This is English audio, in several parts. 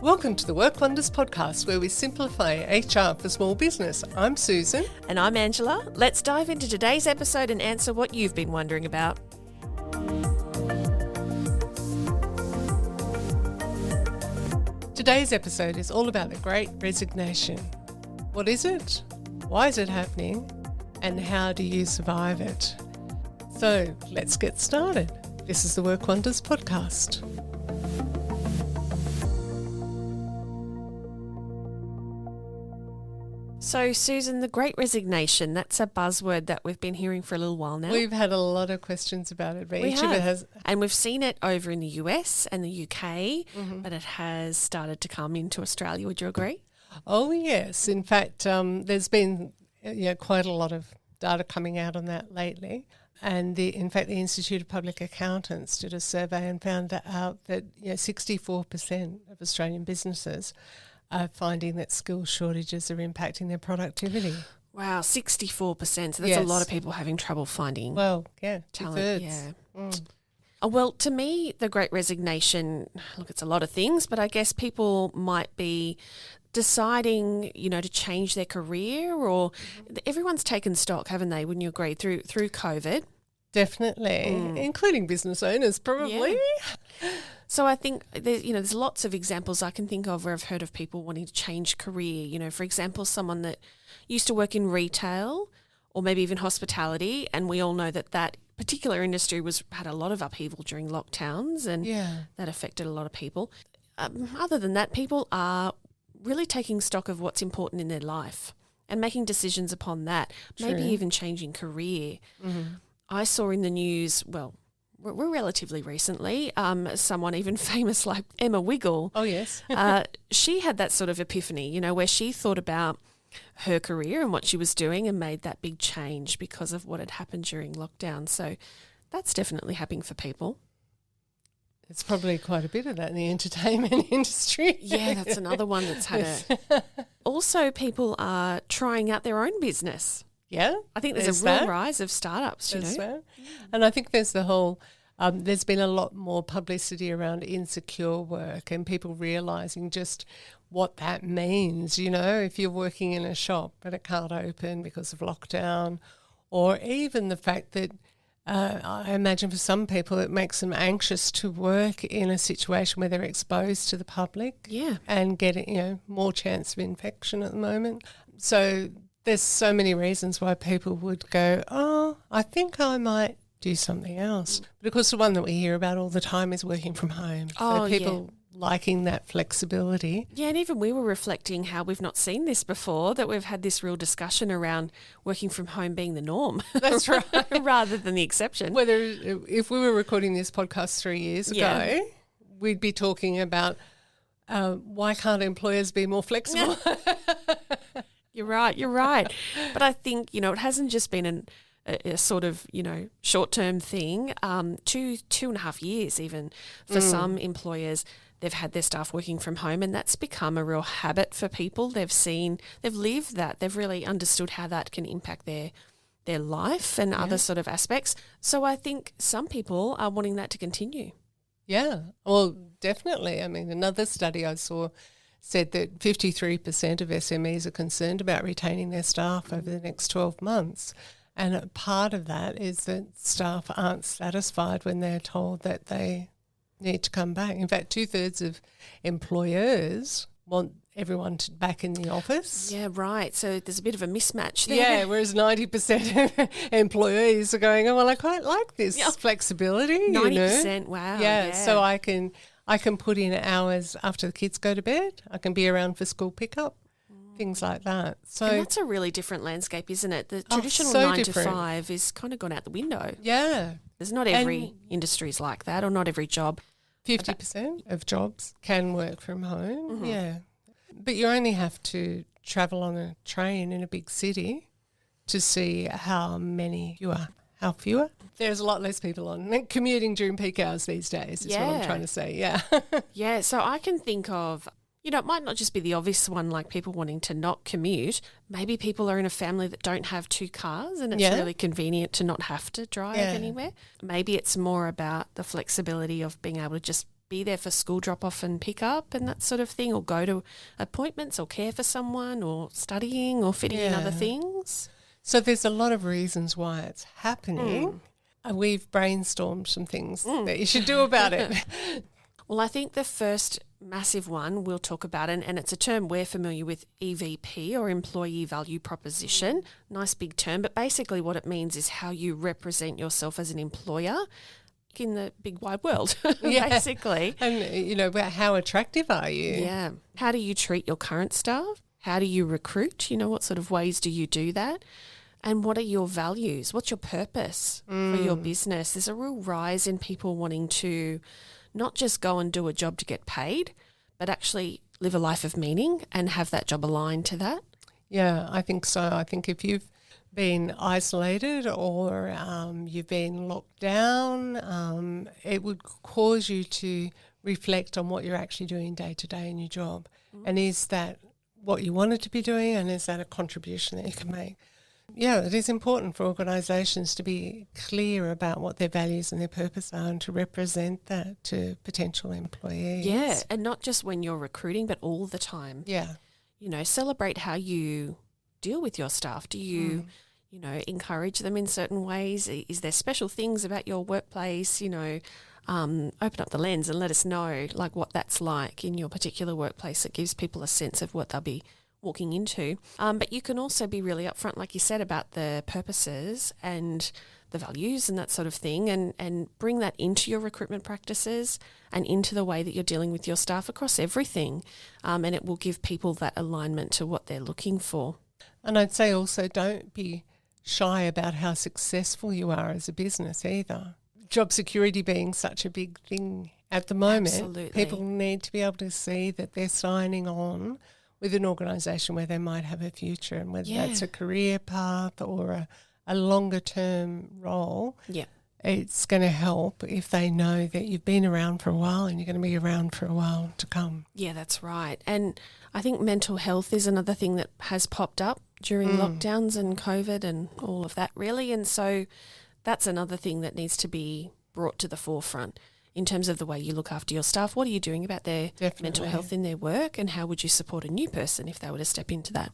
Welcome to the Work Wonders podcast, where we simplify HR for small business. I'm Susan. And I'm Angela. Let's dive into today's episode and answer what you've been wondering about. Today's episode is all about the Great Resignation. What is it? Why is it happening? And how do you survive it? So let's get started. This is the Work Wonders podcast. So, Susan, the Great Resignation, that's a buzzword that we've been hearing for a little while now. We've had a lot of questions about it, but each of it has... And we've seen it over in the US and the UK, but it has started to come into Australia. Would you agree? Oh, yes. In fact, there's been quite a lot of data coming out on that lately. And the Institute of Public Accountants did a survey and found out that 64% of Australian businesses are finding that skill shortages are impacting their productivity. Wow, 64%. So that's Yes. a lot of people having trouble finding Well, yeah, talent. 2/3. Yeah. Mm. Well, to me, the Great Resignation, look, it's a lot of things, but I guess people might be deciding, to change their career, or everyone's taken stock, haven't they, wouldn't you agree, through COVID? Definitely, including business owners probably. Yeah. So I think there's lots of examples I can think of where I've heard of people wanting to change career. For example, someone that used to work in retail or maybe even hospitality, and we all know that particular industry had a lot of upheaval during lockdowns, and that affected a lot of people. Other than that, people are really taking stock of what's important in their life and making decisions upon that, maybe even changing career. Mm-hmm. I saw in the news, well, we're relatively recently, someone even famous like Emma Wiggle. Oh, yes. She had that sort of epiphany, where she thought about her career and what she was doing and made that big change because of what had happened during lockdown. So that's definitely happening for people. It's probably quite a bit of that in the entertainment industry. Yeah, that's another one that's had Also, people are trying out their own business. Yeah. I think there's a real rise of startups, And I think there's the whole, there's been a lot more publicity around insecure work and people realising just what that means, if you're working in a shop but it can't open because of lockdown, or even the fact that I imagine for some people it makes them anxious to work in a situation where they're exposed to the public and getting, more chance of infection at the moment. So there's so many reasons why people would go, I think I might do something else. But of course the one that we hear about all the time is working from home. So people liking that flexibility. Yeah, and even we were reflecting how we've not seen this before, that we've had this real discussion around working from home being the norm. That's right. Rather than the exception. Whether if we were recording this podcast 3 years ago, we'd be talking about why can't employers be more flexible? You're right. But I think, it hasn't just been a sort of, short-term thing. 2.5 years even for some employers, they've had their staff working from home, and that's become a real habit for people. They've lived that. They've really understood how that can impact their life and other sort of aspects. So I think some people are wanting that to continue. Yeah, well, definitely. I mean, another study I saw said that 53% of SMEs are concerned about retaining their staff over the next 12 months. And a part of that is that staff aren't satisfied when they're told that they need to come back. In fact, 2/3 of employers want everyone back in the office. Yeah, right. So there's a bit of a mismatch there. Yeah, whereas 90% of employees are going, well, I quite like this flexibility. 90%, wow. Yeah, so I can put in hours after the kids go to bed. I can be around for school pickup, things like that. So and that's a really different landscape, isn't it? The traditional so 9 different. to 5 is kind of gone out the window. Yeah. There's not every industry is like that, or not every job. 50% of jobs can work from home, But you only have to travel on a train in a big city to see how fewer? There's a lot less people on commuting during peak hours these days is what I'm trying to say, Yeah, so I can think of, it might not just be the obvious one like people wanting to not commute. Maybe people are in a family that don't have 2 cars and it's really convenient to not have to drive anywhere. Maybe it's more about the flexibility of being able to just be there for school drop-off and pick up and that sort of thing, or go to appointments or care for someone or studying or fitting in other things. So there's a lot of reasons why it's happening. We've brainstormed some things that you should do about it. Well, I think the first massive one we'll talk about, and it's a term we're familiar with, EVP, or Employee Value Proposition. Nice big term, but basically what it means is how you represent yourself as an employer in the big wide world, basically. And, how attractive are you? Yeah. How do you treat your current staff? How do you recruit? What sort of ways do you do that? And what are your values? What's your purpose for your business? There's a real rise in people wanting to not just go and do a job to get paid, but actually live a life of meaning and have that job aligned to that. Yeah, I think so. I think if you've been isolated or you've been locked down, it would cause you to reflect on what you're actually doing day to day in your job. And is that what you wanted to be doing, and is that a contribution that you can make? Yeah, it is important for organisations to be clear about what their values and their purpose are and to represent that to potential employees. Yeah, and not just when you're recruiting, but all the time. Yeah. Celebrate how you deal with your staff. Do you, encourage them in certain ways? Is there special things about your workplace? Open up the lens and let us know what that's like in your particular workplace. It gives people a sense of what they'll be walking into. But you can also be really upfront, like you said, about the purposes and the values and that sort of thing, and bring that into your recruitment practices and into the way that you're dealing with your staff across everything. And it will give people that alignment to what they're looking for. And I'd say also don't be shy about how successful you are as a business either. Job security being such a big thing at the moment, Absolutely. People need to be able to see that they're signing on with an organisation where they might have a future, and whether that's a career path or a longer term role, it's going to help if they know that you've been around for a while and you're going to be around for a while to come. Yeah, that's right. And I think mental health is another thing that has popped up during lockdowns and COVID and all of that, really. And so that's another thing that needs to be brought to the forefront in terms of the way you look after your staff. What are you doing about their mental health in their work, and how would you support a new person if they were to step into that?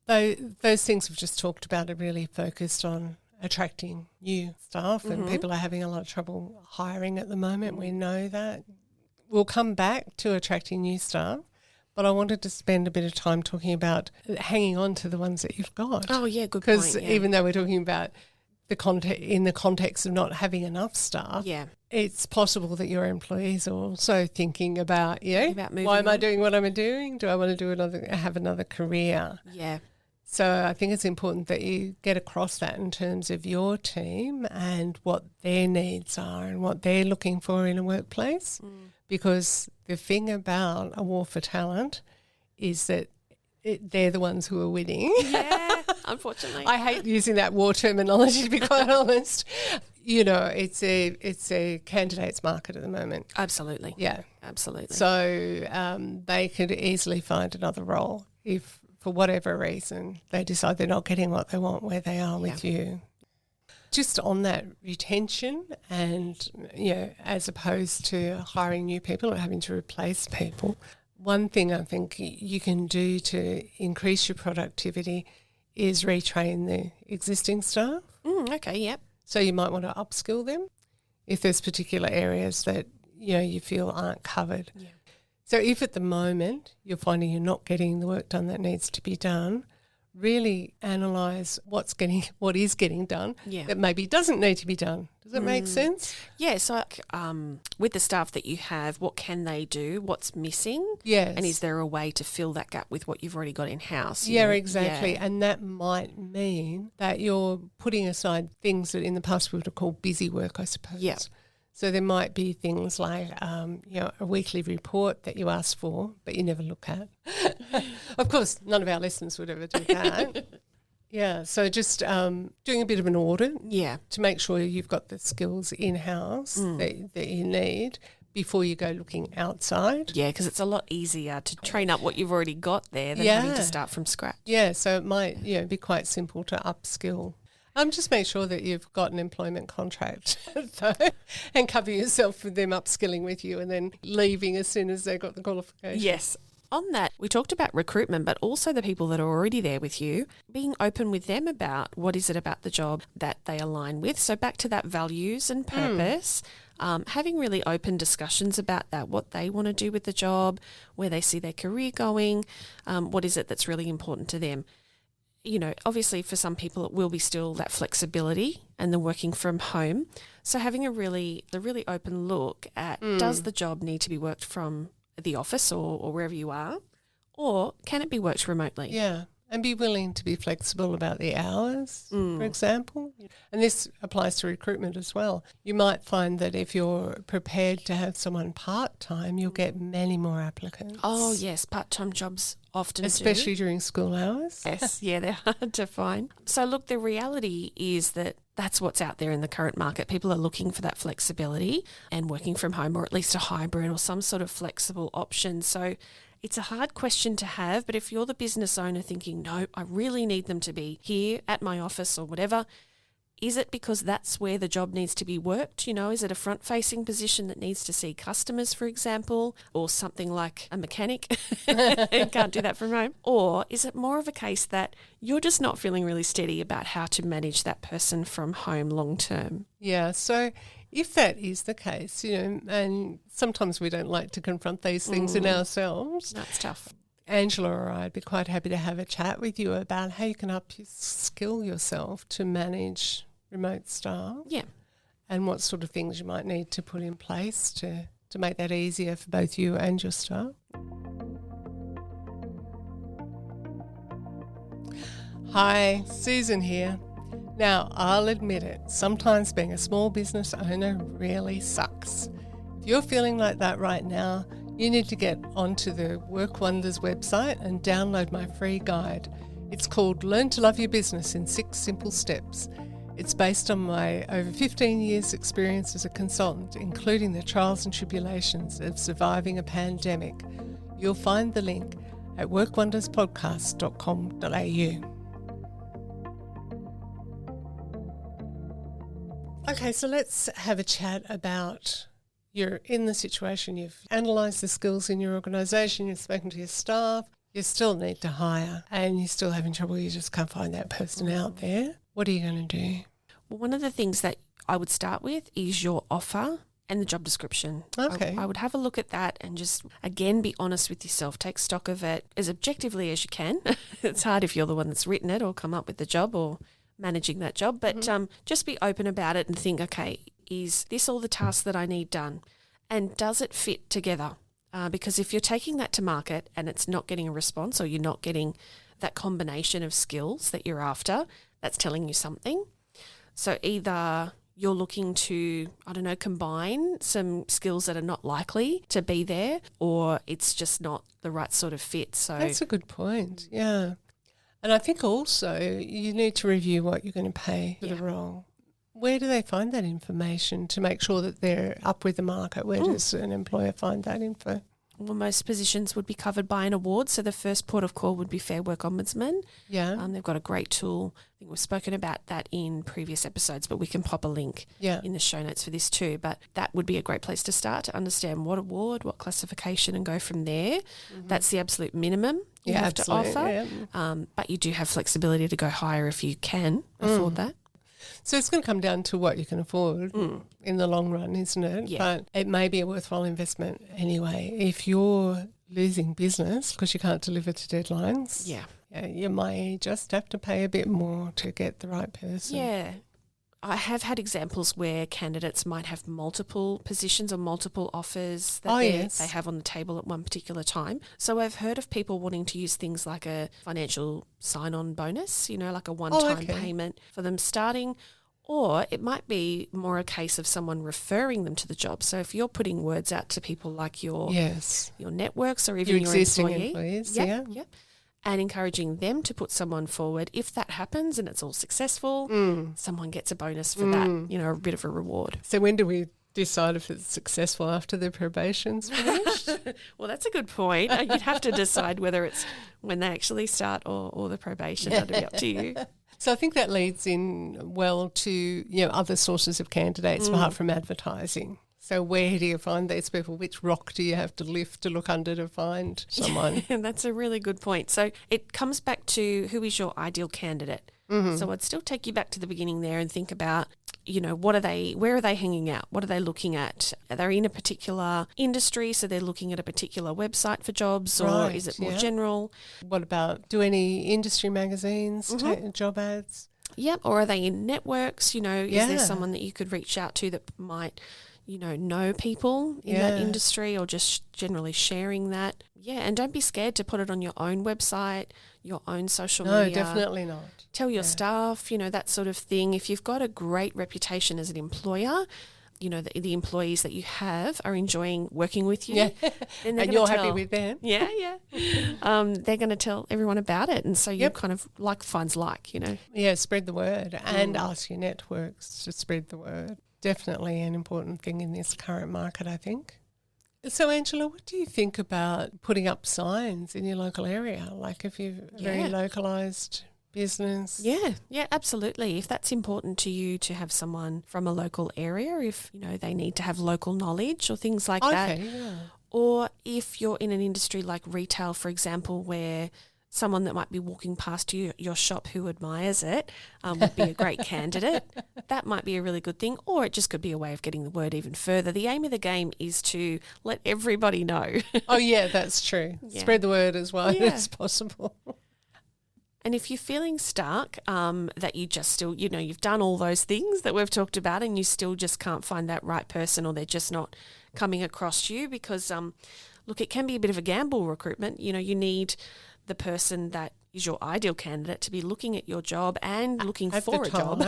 Those things we've just talked about are really focused on attracting new staff, and people are having a lot of trouble hiring at the moment. We know that. We'll come back to attracting new staff, but I wanted to spend a bit of time talking about hanging on to the ones that you've got. Oh, yeah, good point. Because even though we're talking about in the context of not having enough staff, it's possible that your employees are also thinking about, why am I doing what I'm doing? Do I want to have another career? Yeah. So I think it's important that you get across that in terms of your team and what their needs are and what they're looking for in a workplace. Because the thing about a war for talent is that they're the ones who are winning. Yeah, unfortunately. I hate using that war terminology, to be quite honest. It's a candidates market at the moment. Absolutely. Yeah. Absolutely. So they could easily find another role if, for whatever reason, they decide they're not getting what they want where they are with you. Just on that retention and, as opposed to hiring new people or having to replace people, one thing I think you can do to increase your productivity is retrain the existing staff. Okay, yep. So you might want to upskill them if there's particular areas that, you feel aren't covered. Yeah. So if at the moment you're finding you're not getting the work done that needs to be done, really analyse what is getting done that maybe doesn't need to be done. Does that make sense? Yeah, so with the staff that you have, what can they do? What's missing? Yes. And is there a way to fill that gap with what you've already got in-house? Yeah, exactly. Yeah. And that might mean that you're putting aside things that in the past we would have called busy work, I suppose. Yeah. So there might be things like, a weekly report that you ask for, but you never look at. Of course, none of our listeners would ever do that. Yeah, so just doing a bit of an audit to make sure you've got the skills in-house that you need before you go looking outside. Yeah, because it's a lot easier to train up what you've already got there than having to start from scratch. Yeah, so it might be quite simple to upskill. Just make sure that you've got an employment contract though, and cover yourself with them upskilling with you and then leaving as soon as they got the qualification. Yes. On that, we talked about recruitment, but also the people that are already there with you, being open with them about what is it about the job that they align with. So back to that values and purpose, having really open discussions about that, what they want to do with the job, where they see their career going, what is it that's really important to them. You know, obviously for some people it will be still that flexibility and the working from home. So having the really open look at does the job need to be worked from the office or wherever you are, or can it be worked remotely? Yeah, and be willing to be flexible about the hours, for example. And this applies to recruitment as well. You might find that if you're prepared to have someone part-time, you'll get many more applicants. Oh, yes, part-time jobs often especially do. During school hours. Yes, yeah, they're hard to find. So look, the reality is that that's what's out there in the current market. People are looking for that flexibility and working from home, or at least a hybrid or some sort of flexible option. So it's a hard question to have, but if you're the business owner thinking, no, I really need them to be here at my office or whatever, is it because that's where the job needs to be worked? You know, is it a front-facing position that needs to see customers, for example, or something like a mechanic and can't do that from home? Or is it more of a case that you're just not feeling really steady about how to manage that person from home long term? Yeah, so if that is the case, you know, and sometimes we don't like to confront these things in ourselves. That's tough. Angela or I'd be quite happy to have a chat with you about how you can upskill yourself to manage remote staff. Yeah. And what sort of things you might need to put in place to make that easier for both you and your staff. Hi, Susan here. Now, I'll admit it, sometimes being a small business owner really sucks. If you're feeling like that right now, you need to get onto the Work Wonders website and download my free guide. It's called Learn to Love Your Business in 6 Simple Steps. It's based on my over 15 years experience as a consultant, including the trials and tribulations of surviving a pandemic. You'll find the link at workwonderspodcast.com.au. Okay, so let's have a chat about you're in the situation, you've analysed the skills in your organisation, you've spoken to your staff, you still need to hire and you're still having trouble, you just can't find that person out there. What are you going to do? Well, one of the things that I would start with is your offer and the job description. Okay. I would have a look at that and just, again, be honest with yourself. Take stock of it as objectively as you can. It's hard if you're the one that's written it or come up with the job or managing that job, but just be open about it and think, okay, is this all the tasks that I need done? And does it fit together? Because if you're taking that to market and it's not getting a response or you're not getting that combination of skills that you're after, that's telling you something. So either you're looking to, I don't know, combine some skills that are not likely to be there, or it's just not the right sort of fit. So that's a good point, yeah. And I think also you need to review what you're going to pay for the role. Where do they find that information to make sure that they're up with the market? Where does an employer find that info? Well, most positions would be covered by an award. So the first port of call would be Fair Work Ombudsman. Yeah. They've got a great tool. I think we've spoken about that in previous episodes, but we can pop a link in the show notes for this too. But that would be a great place to start to understand what award, what classification, and go from there. Mm-hmm. That's the absolute minimum you have to offer. Yeah. But you do have flexibility to go higher if you can afford that. So it's going to come down to what you can afford in the long run, isn't it? Yeah. But it may be a worthwhile investment anyway. If you're losing business because you can't deliver to deadlines, you may just have to pay a bit more to get the right person. Yeah. I have had examples where candidates might have multiple positions or multiple offers that they have on the table at one particular time. So I've heard of people wanting to use things like a financial sign-on bonus, you know, like a one-time payment for them starting, or it might be more a case of someone referring them to the job. So if you're putting words out to people like your networks or even your existing employees, and encouraging them to put someone forward. If that happens and it's all successful, someone gets a bonus for that, you know, a bit of a reward. So when do we decide if it's successful after the probation's finished? Well, that's a good point. You'd have to decide whether it's when they actually start or the probation. That'd be up to you. So I think that leads in well to other sources of candidates apart from advertising. So where do you find these people? Which rock do you have to lift to look under to find someone? Yeah, that's a really good point. So it comes back to who is your ideal candidate. Mm-hmm. So I'd still take you back to the beginning there and think about, where are they hanging out? What are they looking at? Are they in a particular industry? So they're looking at a particular website for jobs, or is it more general? What about, do any industry magazines take job ads? Yep. Or are they in networks? Is there someone that you could reach out to that might know people in that industry, or just generally sharing that. Yeah, and don't be scared to put it on your own website, your own social media. No, definitely not. Tell your staff, that sort of thing. If you've got a great reputation as an employer, the employees that you have are enjoying working with you. Yeah, and you're happy with them. Yeah. They're going to tell everyone about it. And so you kind of like finds like. Yeah, spread the word and ask your networks to spread the word. Definitely an important thing in this current market, I think. So, Angela, what do you think about putting up signs in your local area? Like if you're a very localised business? Yeah, absolutely. If that's important to you to have someone from a local area, if, they need to have local knowledge or things like that. Yeah. Or if you're in an industry like retail, for example, where someone that might be walking past your shop who admires it would be a great candidate. That might be a really good thing, or it just could be a way of getting the word even further. The aim of the game is to let everybody know. Oh, yeah, that's true. Yeah. Spread the word as wide as possible. And if you're feeling stuck, that you just still, you've done all those things that we've talked about and you still just can't find that right person, or they're just not coming across you because, look, it can be a bit of a gamble, recruitment. You need the person that is your ideal candidate to be looking at your job and looking for a job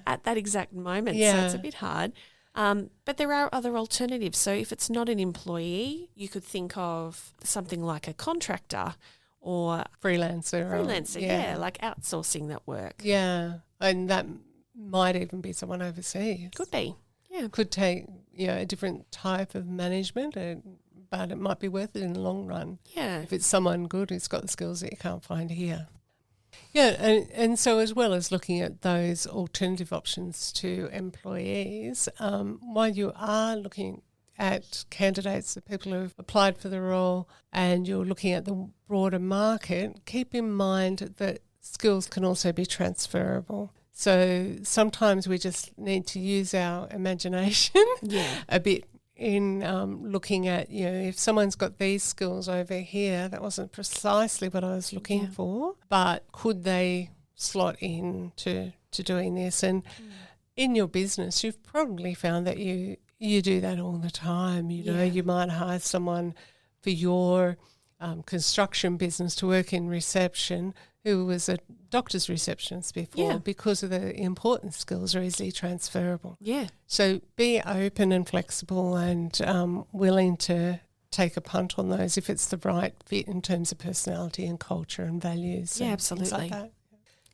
at that exact moment. Yeah. So it's a bit hard. But there are other alternatives. So if it's not an employee, you could think of something like a contractor or freelancer, like outsourcing that work. Yeah, and that might even be someone overseas. Could be, yeah. Could take a different type of management, but it might be worth it in the long run. Yeah, if it's someone good who's got the skills that you can't find here. Yeah, and so as well as looking at those alternative options to employees, while you are looking at candidates, the people who have applied for the role, and you're looking at the broader market, keep in mind that skills can also be transferable. So sometimes we just need to use our imagination a bit in looking at, if someone's got these skills over here, that wasn't precisely what I was looking for, but could they slot in to doing this? And in your business, you've probably found that you do that all the time. You might hire someone for your construction business to work in reception who was a doctor's receptionist before because of the important skills are easily transferable. Yeah. So be open and flexible and willing to take a punt on those if it's the right fit in terms of personality and culture and values. Yeah, and absolutely. Things like that.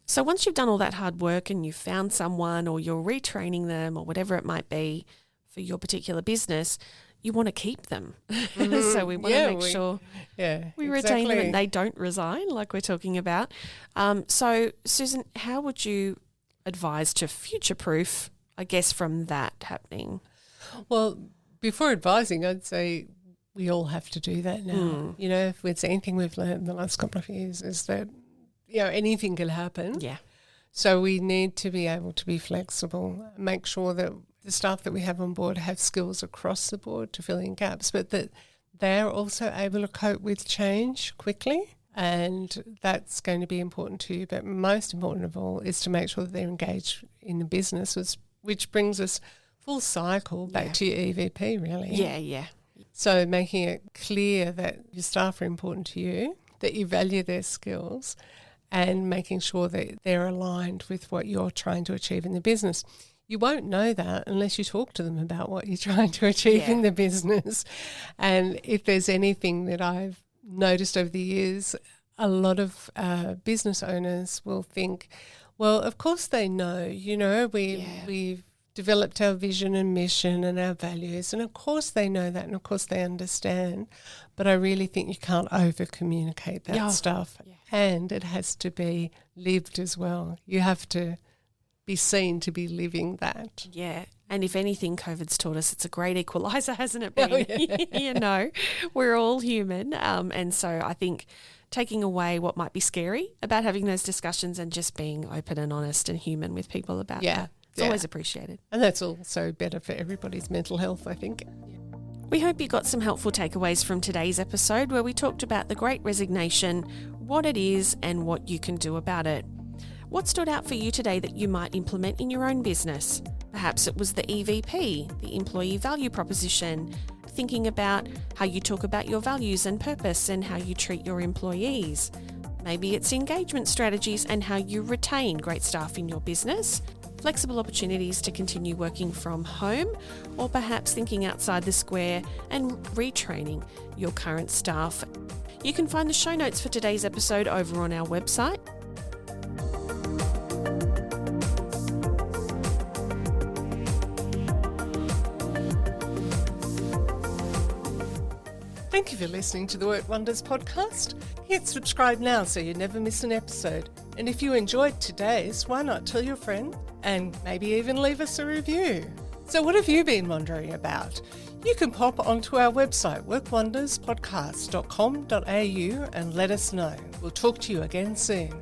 So once you've done all that hard work and you've found someone or you're retraining them or whatever it might be for your particular business, you want to keep them. So we want to make sure we retain them and they don't resign like we're talking about. So, Susan, how would you advise to future-proof, I guess, from that happening? Well, before advising, I'd say we all have to do that now. If it's anything we've learned in the last couple of years is that, anything can happen. Yeah. So we need to be able to be flexible, make sure that the staff that we have on board have skills across the board to fill in gaps, but that they're also able to cope with change quickly, and that's going to be important to you. But most important of all is to make sure that they're engaged in the business, which brings us full cycle back to your EVP, really. Yeah. So making it clear that your staff are important to you, that you value their skills, and making sure that they're aligned with what you're trying to achieve in the business. You won't know that unless you talk to them about what you're trying to achieve in the business. And if there's anything that I've noticed over the years, a lot of business owners will think, well, of course they know, we've developed our vision and mission and our values. And of course they know that, and of course they understand. But I really think you can't over-communicate that stuff. Yeah. And it has to be lived as well. You have to be seen to be living that. Yeah. And if anything, COVID's taught us it's a great equaliser, hasn't it been? Oh, yeah. We're all human. And so I think taking away what might be scary about having those discussions and just being open and honest and human with people about that. It's always appreciated. And that's also better for everybody's mental health, I think. We hope you got some helpful takeaways from today's episode where we talked about the Great Resignation, what it is and what you can do about it. What stood out for you today that you might implement in your own business? Perhaps it was the EVP, the employee value proposition, thinking about how you talk about your values and purpose and how you treat your employees. Maybe it's engagement strategies and how you retain great staff in your business, flexible opportunities to continue working from home, or perhaps thinking outside the square and retraining your current staff. You can find the show notes for today's episode over on our website. Thank you for listening to the Work Wonders podcast. Hit subscribe now so you never miss an episode. And if you enjoyed today's, why not tell your friend and maybe even leave us a review? So what have you been wondering about? You can pop onto our website, workwonderspodcast.com.au, and let us know. We'll talk to you again soon.